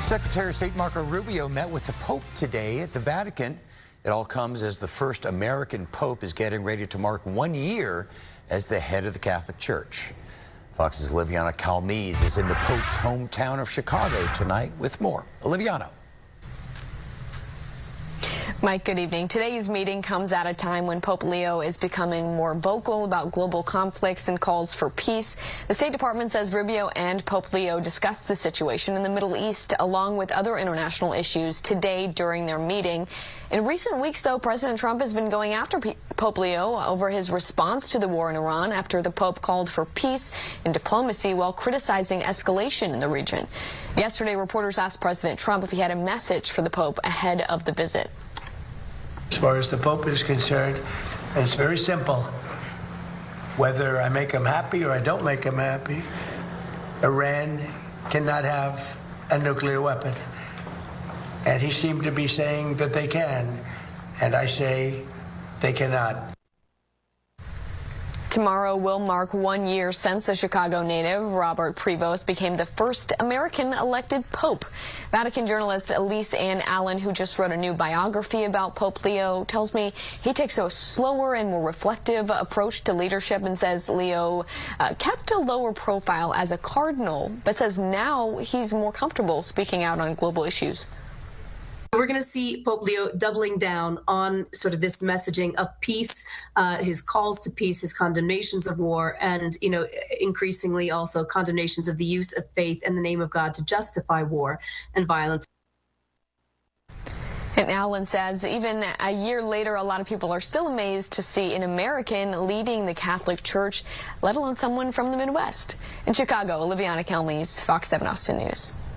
Secretary of State Marco Rubio met with the Pope today at the Vatican. It all comes as the first American Pope is getting ready to mark 1 year as the head of the Catholic Church. Fox's Oliviana Calmese is in the Pope's hometown of Chicago tonight with more. Oliviana. Mike, good evening. Today's meeting comes at a time when Pope Leo is becoming more vocal about global conflicts and calls for peace. The State Department says Rubio and Pope Leo discussed the situation in the Middle East along with other international issues today during their meeting. In recent weeks, though, President Trump has been going after Pope Leo over his response to the war in Iran after the Pope called for peace and diplomacy while criticizing escalation in the region. Yesterday, reporters asked President Trump if he had a message for the Pope ahead of the visit. As far as the Pope is concerned, and it's very simple. Whether I make him happy or I don't make him happy, Iran cannot have a nuclear weapon. And he seemed to be saying that they can, and I say they cannot. Tomorrow will mark 1 year since the Chicago native Robert Prevost became the first American elected pope. Vatican journalist Elise Ann Allen, who just wrote a new biography about Pope Leo, tells me he takes a slower and more reflective approach to leadership and says Leo kept a lower profile as a cardinal, but says now he's more comfortable speaking out on global issues. We're going to see Pope Leo doubling down on sort of this messaging of peace, his calls to peace, his condemnations of war, and, increasingly also condemnations of the use of faith in the name of God to justify war and violence. And Allen says even a year later, a lot of people are still amazed to see an American leading the Catholic Church, let alone someone from the Midwest. In Chicago, Oliviana Calmese, Fox 7 Austin News.